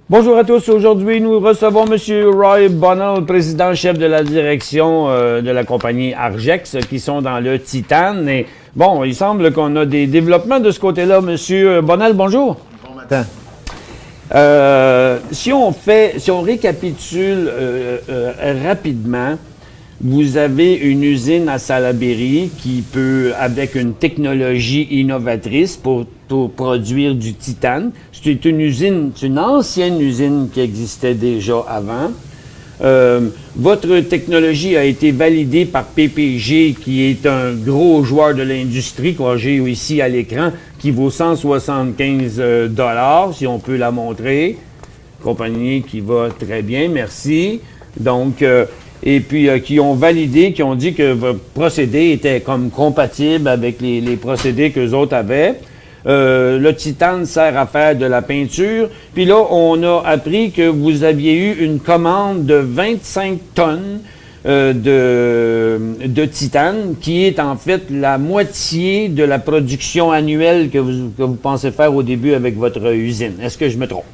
Bonjour à tous. Aujourd'hui, nous recevons M. Roy Bunnell, président-chef de la direction de la compagnie Argex, qui sont dans le Titane. Et bon, il semble qu'on a des développements de ce côté-là. M. Bunnell, bonjour. Bon matin. Si on récapitule rapidement, vous avez une usine à Salaberry qui peut, avec une technologie innovatrice pour produire du titane. C'est une ancienne usine qui existait déjà avant. Votre technologie a été validée par PPG, qui est un gros joueur de l'industrie, que j'ai ici à l'écran, qui vaut 175 $, si on peut la montrer. Compagnie qui va très bien, merci. Donc, et puis qui ont validé, qui ont dit que votre procédé était comme compatible avec les procédés qu'eux autres avaient. Le titane sert à faire de la peinture. Puis là, on a appris que vous aviez eu une commande de 25 tonnes de titane, qui est en fait la moitié de la production annuelle que vous pensez faire au début avec votre usine. Est-ce que je me trompe?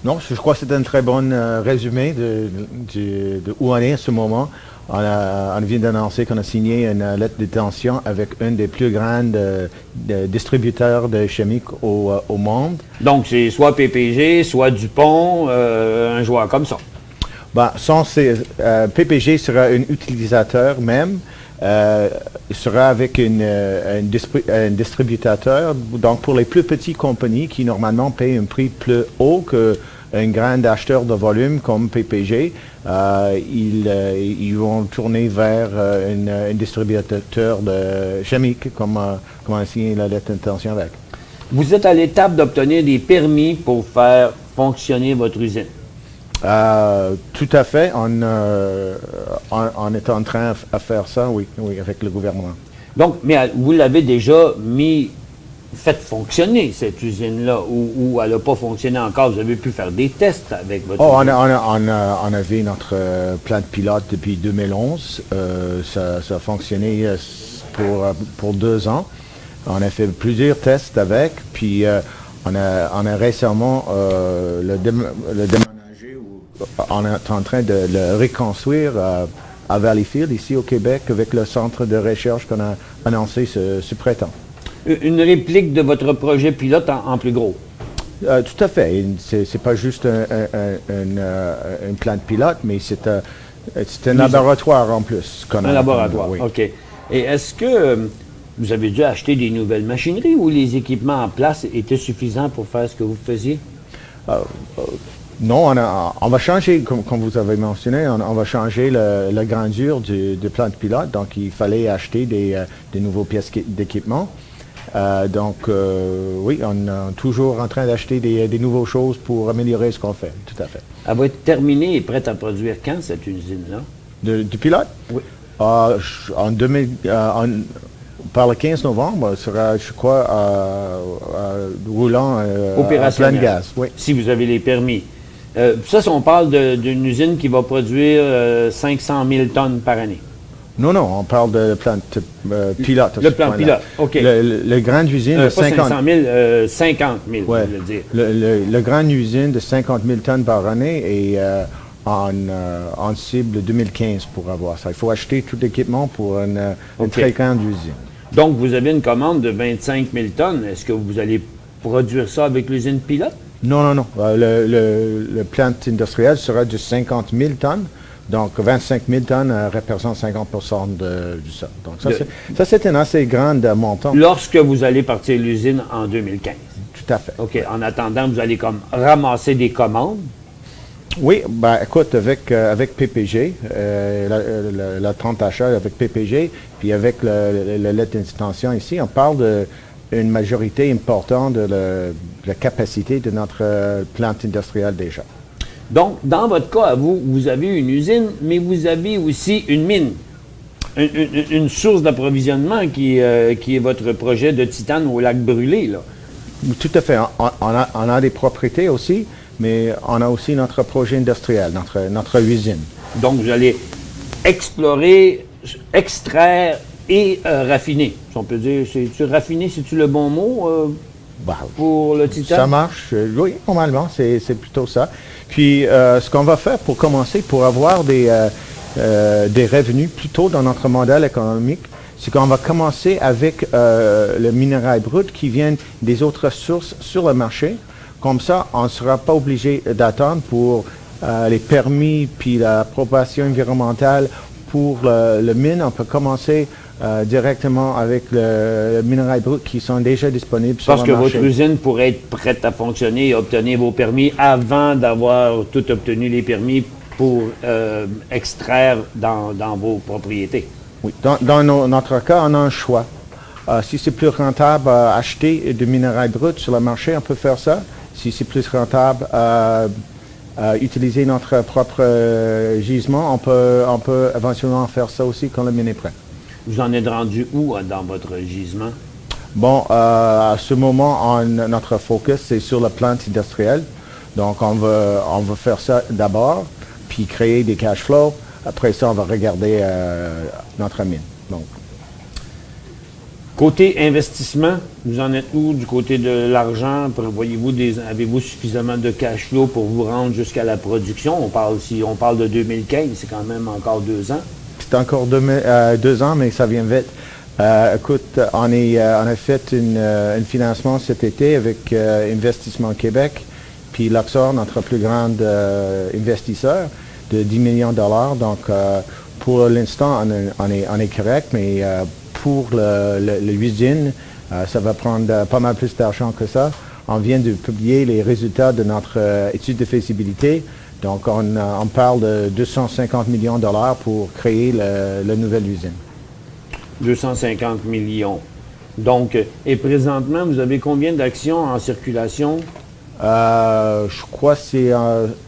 Non, je crois que c'est un très bon résumé de où on est à ce moment. On vient d'annoncer qu'on a signé une lettre d'intention avec un des plus grands distributeurs de chimiques au monde. Donc, c'est soit PPG, soit Dupont, un joueur comme ça. Ben, PPG sera un utilisateur même. Il sera avec un distributeur. Donc, pour les plus petites compagnies qui normalement payent un prix plus haut qu'un grand acheteur de volume comme PPG, ils vont tourner vers un distributeur de chimique, comme on a signé la lettre d'intention avec. Vous êtes à l'étape d'obtenir des permis pour faire fonctionner votre usine. Tout à fait. On est en train de faire ça, oui, avec le gouvernement. Donc, mais vous l'avez déjà fait fonctionner, cette usine-là, ou elle n'a pas fonctionné encore? Vous avez pu faire des tests avec votre usine? On avait notre plan de pilote depuis 2011. Ça a fonctionné pour 2 ans. On a fait plusieurs tests avec, puis on a récemment le déménagé. On est en train de le reconstruire à Valleyfield, ici au Québec, avec le centre de recherche qu'on a annoncé ce printemps. Une réplique de votre projet pilote en plus gros? Tout à fait. C'est pas juste un plan de pilote, mais c'est un laboratoire en plus. Un laboratoire, oui. OK. Et est-ce que vous avez dû acheter des nouvelles machineries ou les équipements en place étaient suffisants pour faire ce que vous faisiez? Non, on va changer, comme vous avez mentionné, on va changer la grandeur du plan de pilote. Donc, il fallait acheter des nouveaux pièces d'équipement. Oui, on est toujours en train d'acheter des nouvelles choses pour améliorer ce qu'on fait, tout à fait. Elle va être terminée et prête à produire quand, cette usine-là? Du pilote? Oui. Par le 15 novembre, elle sera, je crois, roulant à plein gaz. Oui. Si vous avez les permis. Ça, si on parle d'une usine qui va produire 500 000 tonnes par année. Non, on parle de plan pilote. Le plan pilote, OK. Le grande usine de 50 000, 50 000, ouais, je veux dire. Le grande usine de 50 000 tonnes par année est en cible 2015 pour avoir ça. Il faut acheter tout l'équipement pour une très grande usine. Donc, vous avez une commande de 25 000 tonnes. Est-ce que vous allez produire ça avec l'usine pilote? Non. Le plant industriel sera de 50 000 tonnes. Donc, 25 000 tonnes représente 50 du ça. Donc, ça, c'est un assez grand montant. Lorsque vous allez partir l'usine en 2015? Tout à fait. OK. En attendant, vous allez comme ramasser des commandes? Oui, ben écoute, avec PPG, la 30 achats avec PPG, puis avec la lettre d'intention ici, on parle d'une majorité importante de la capacité de notre plante industrielle déjà. Donc, dans votre cas, à vous, vous avez une usine, mais vous avez aussi une mine, une source d'approvisionnement qui est votre projet de titane au lac brûlé, là. Tout à fait. On a des propriétés aussi, mais on a aussi notre projet industriel, notre usine. Donc, vous allez explorer, extraire et raffiner. Si on peut dire, raffiner, c'est-tu le bon mot? Bah, pour le titane? ça marche, oui, normalement, c'est plutôt ça. Puis, ce qu'on va faire pour commencer, pour avoir des revenus plus tôt dans notre modèle économique, c'est qu'on va commencer avec le minerai brut qui vient des autres sources sur le marché. Comme ça, on ne sera pas obligé d'attendre pour les permis puis l'approbation environnementale pour le mine. On peut commencer directement avec le minerai brut qui sont déjà disponibles sur le marché. Parce que votre usine pourrait être prête à fonctionner et obtenir vos permis avant d'avoir tout obtenu les permis pour extraire dans vos propriétés. Oui. Dans notre cas, on a un choix. Si c'est plus rentable acheter du minerai brut sur le marché, on peut faire ça. Si c'est plus rentable utiliser notre propre gisement, on peut éventuellement faire ça aussi quand le mine est prêt. Vous en êtes rendu où dans votre gisement? Bon, à ce moment, notre focus, c'est sur la plante industrielle. Donc, on va faire ça d'abord, puis créer des cash flows. Après ça, on va regarder notre mine. Donc. Côté investissement, vous en êtes où du côté de l'argent? Avez-vous suffisamment de cash flow pour vous rendre jusqu'à la production? Si on parle de 2015, c'est quand même encore 2 ans. C'est encore 2 ans, mais ça vient vite. Écoute, on a fait un financement cet été avec Investissement Québec, puis Luxor, notre plus grand investisseur, de 10 millions de dollars. Donc, pour l'instant, on est correct, mais pour l'usine, ça va prendre pas mal plus d'argent que ça. On vient de publier les résultats de notre étude de faisabilité. Donc, on parle de 250 millions de dollars pour créer la nouvelle usine. 250 millions. Donc, et présentement, vous avez combien d'actions en circulation? Je crois que c'est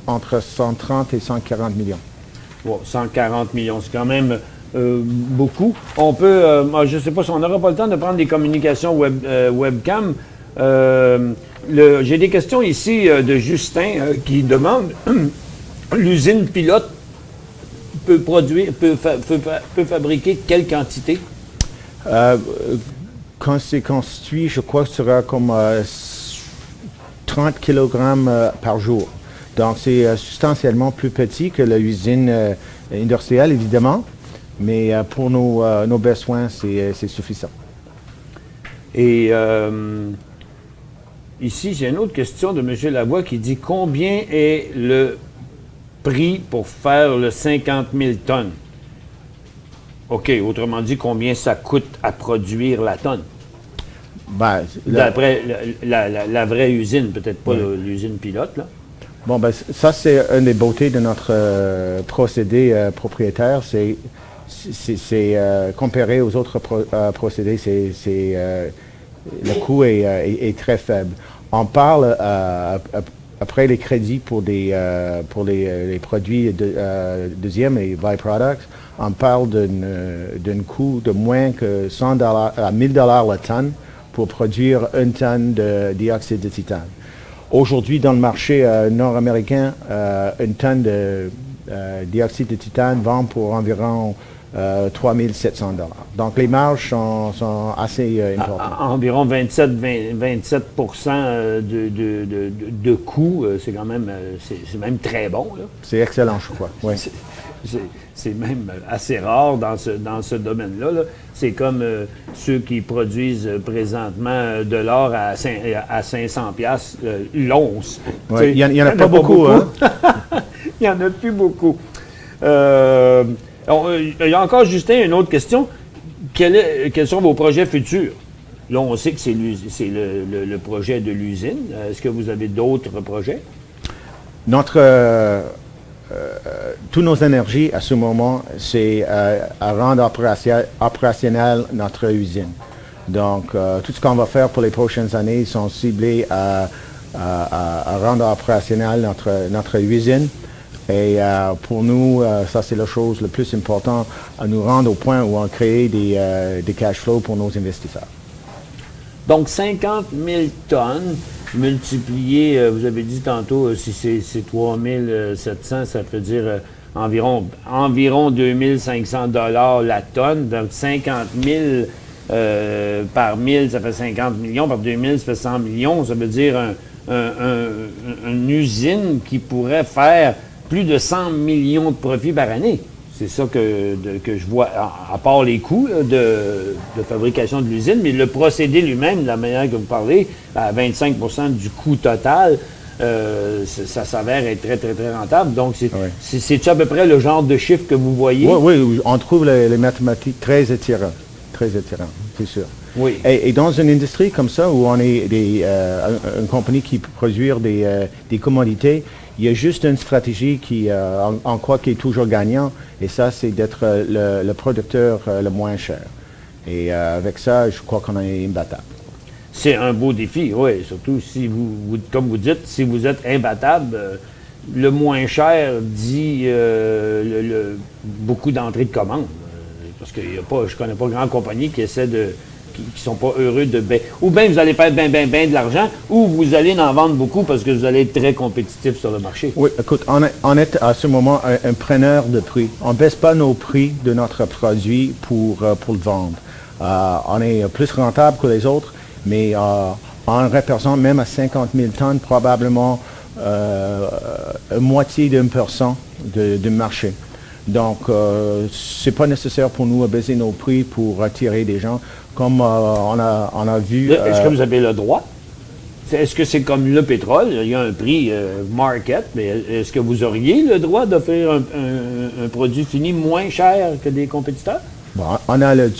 entre 130 et 140 millions. Bon, 140 millions, c'est quand même beaucoup. On peut, je ne sais pas si on n'aura pas le temps de prendre des communications webcam. J'ai des questions ici de Justin qui demande l'usine pilote peut fabriquer quelle quantité? Quand c'est construit, je crois que ce sera comme 30 kg par jour. Donc, c'est substantiellement plus petit que l'usine industrielle, évidemment, mais pour nos besoins, c'est suffisant. Et ici, j'ai une autre question de M. Lavoie qui dit combien est le prix pour faire le 50 000 tonnes? OK, autrement dit, combien ça coûte à produire la tonne? Ben, d'après la vraie usine, peut-être pas l'usine pilote, là. Bon, ben, ça, c'est une des beautés de notre procédé propriétaire. C'est comparé aux autres procédés, le coût est très faible. On parle, après les crédits pour les produits deuxième et byproducts, on parle d'un coût de moins que 100 à 1000 $ la tonne pour produire une tonne de dioxyde de titane. Aujourd'hui, dans le marché nord-américain, une tonne de dioxyde de titane vend pour environ 3 700 $. Donc, les marges sont assez importantes. Environ 27 de coût, c'est quand même, c'est même très bon, là. C'est excellent, je crois. Oui. C'est même assez rare dans ce domaine-là, là. C'est comme ceux qui produisent présentement de l'or à 500 piastres l'once. Ouais, il n'y en a pas beaucoup. Hein? Il n'y en a plus beaucoup. Il y a encore, Justin, une autre question. Quels sont vos projets futurs? Là, on sait que c'est le projet de l'usine. Est-ce que vous avez d'autres projets? Toutes nos énergies à ce moment, c'est à rendre opérationnelle notre usine. Donc, tout ce qu'on va faire pour les prochaines années sont ciblés à rendre opérationnelle notre usine. Et pour nous, ça c'est la chose la plus importante, à nous rendre au point où on crée des cash flows pour nos investisseurs. Donc, 50 000 tonnes multiplié, vous avez dit tantôt, si c'est 3 700, ça veut dire environ 2 500 $ la tonne. Donc, 50 000 Par 1000, ça fait 50 millions. Par 2000, ça fait 100 millions. Ça veut dire une usine qui pourrait faire plus de 100 millions de profits par année. C'est ça que je vois, à part les coûts là, de fabrication de l'usine, mais le procédé lui-même, de la manière que vous parlez, à 25 du coût total, ça s'avère être très, très, très rentable. Donc, c'est à peu près le genre de chiffre que vous voyez? Oui, on trouve les mathématiques très attirantes, c'est sûr. Oui. Et dans une industrie comme ça, où on est une compagnie qui peut produire des commodités, il y a juste une stratégie en quoi qui est toujours gagnant, et ça, c'est d'être le producteur le moins cher. Et avec ça, je crois qu'on est imbattable. C'est un beau défi, oui. Surtout si comme vous dites, si vous êtes imbattable, le moins cher dit beaucoup d'entrées de commandes. Parce que je ne connais pas grand compagnie qui essaie qui sont pas heureux de ou bien vous allez faire bien de l'argent, ou vous allez en vendre beaucoup parce que vous allez être très compétitif sur le marché. Oui, écoute, on est à ce moment un preneur de prix. On ne baisse pas nos prix de notre produit pour le vendre. On est plus rentable que les autres, mais on représente même à 50 000 tonnes probablement moitié d'1% du marché. Donc, c'est pas nécessaire pour nous à baisser nos prix pour attirer des gens, comme on a vu. Est-ce que vous avez le droit? Est-ce que c'est comme le pétrole? Il y a un prix market, mais est-ce que vous auriez le droit d'offrir un produit fini moins cher que des compétiteurs? Bon, on a le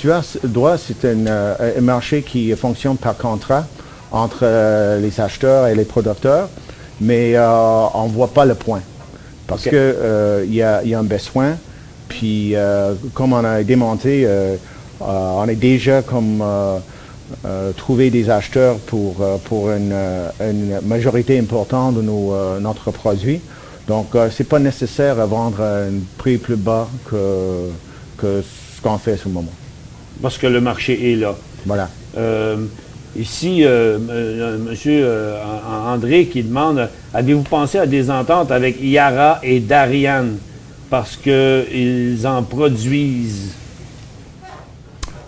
droit, c'est un marché qui fonctionne par contrat entre les acheteurs et les producteurs, mais on ne voit pas le point. Parce que y a un besoin, puis comme on a démonté, on a déjà trouvé des acheteurs pour une majorité importante de notre produit. Donc, c'est pas nécessaire à vendre à un prix plus bas que ce qu'on fait à ce moment. Parce que le marché est là. Voilà. Ici, M. André qui demande, avez-vous pensé à des ententes avec Yara et Darian parce qu'ils en produisent?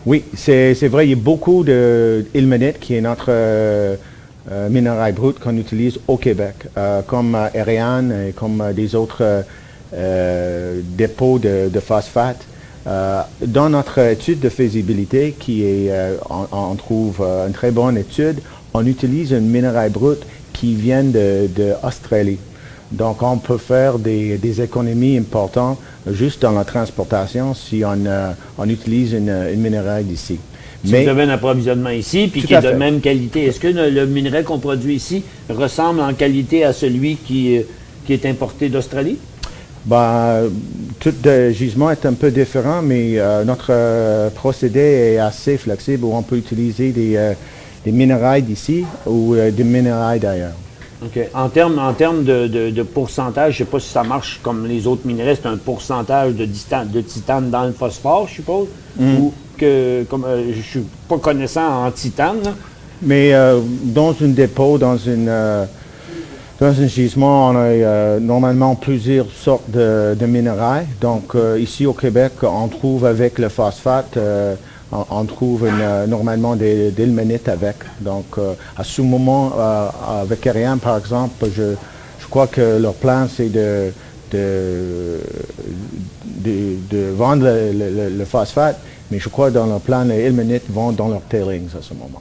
Oui, c'est vrai, il y a beaucoup d'ilménite qui est notre minerai brut qu'on utilise au Québec, comme Ariane et comme des autres dépôts de phosphate. Dans notre étude de faisabilité, on trouve une très bonne étude, on utilise un minerai brut qui vient d'Australie. Donc, on peut faire des économies importantes juste dans la transportation si on utilise une minerai d'ici. Si vous avez un approvisionnement ici, puis qui est de même qualité, est-ce que le minerai qu'on produit ici ressemble en qualité à celui qui est importé d'Australie? Tout gisement est un peu différent, mais notre procédé est assez flexible où on peut utiliser des minerais d'ici ou des minerais d'ailleurs. OK. En termes de pourcentage, je ne sais pas si ça marche comme les autres minerais, c'est un pourcentage de titane dans le phosphore, je suppose, ou que, comme je ne suis pas connaissant en titane. Là. Mais dans un dépôt, dans un gisement, on a normalement plusieurs sortes de minerais. Donc, ici au Québec, on trouve avec le phosphate, on trouve normalement des ilménites avec. Donc, à ce moment, avec Ariane, par exemple, je crois que leur plan, c'est de vendre le phosphate, mais je crois que dans leur plan, les ilménites vont dans leurs tailings à ce moment.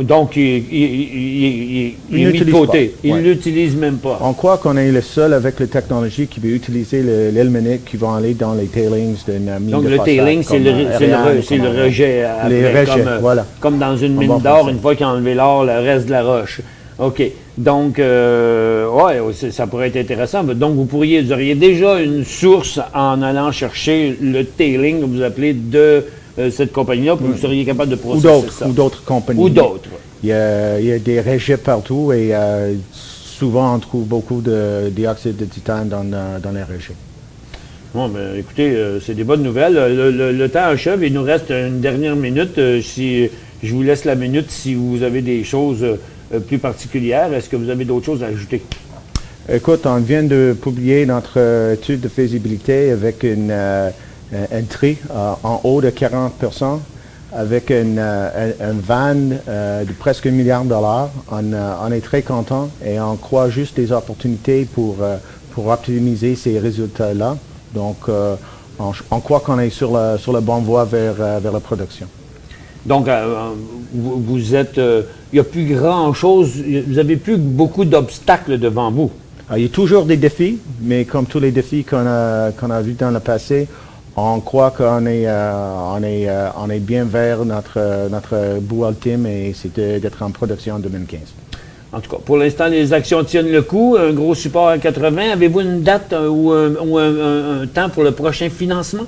Donc, il est mis de côté. Il ne l'utilise même pas. On croit qu'on est le seul avec la technologie qui peut utiliser l'ilménite qui va aller dans les tailings d'une mine donc, de phosphate. Donc, le tailing, c'est le rejet. Comme dans une mine d'or, une fois qu'ils ont enlevé l'or, le reste de la roche. OK. Donc, ça pourrait être intéressant. Donc, vous auriez déjà une source en allant chercher le tailing, que vous appelez, de cette compagnie-là, puis vous seriez capable de processer ça. Ou d'autres compagnies. Ou d'autres. Il y a des rejets partout et souvent on trouve beaucoup de dioxyde de titane dans les rejets. Bon, ben, écoutez, c'est des bonnes nouvelles. Le temps achève, il nous reste une dernière minute. Si je vous laisse la minute si vous avez des choses plus particulières. Est-ce que vous avez d'autres choses à ajouter? Écoute, on vient de publier notre étude de faisabilité avec une un tri en haut de 40%, avec un van de presque $1 milliard. On est très content et on croit juste des opportunités pour optimiser ces résultats-là. Donc, on croit qu'on est sur la bonne voie vers la production. Donc, vous êtes... il n'y a plus grand-chose, vous n'avez plus beaucoup d'obstacles devant vous. Il y a toujours des défis, mais comme tous les défis qu'on a vus dans le passé, on croit qu'on est bien vers notre but ultime et c'est d'être en production en 2015. En tout cas, pour l'instant, les actions tiennent le coup. Un gros support à 80. Avez-vous une date ou un temps pour le prochain financement?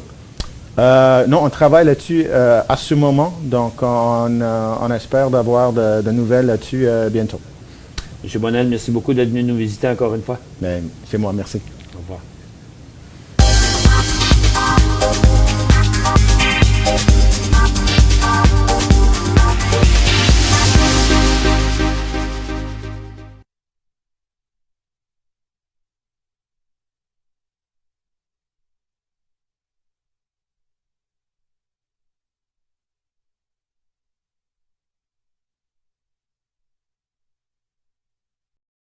Non, on travaille là-dessus à ce moment. Donc, on espère d'avoir de nouvelles là-dessus bientôt. M. Bonnell, merci beaucoup d'être venu nous visiter encore une fois. C'est moi, merci.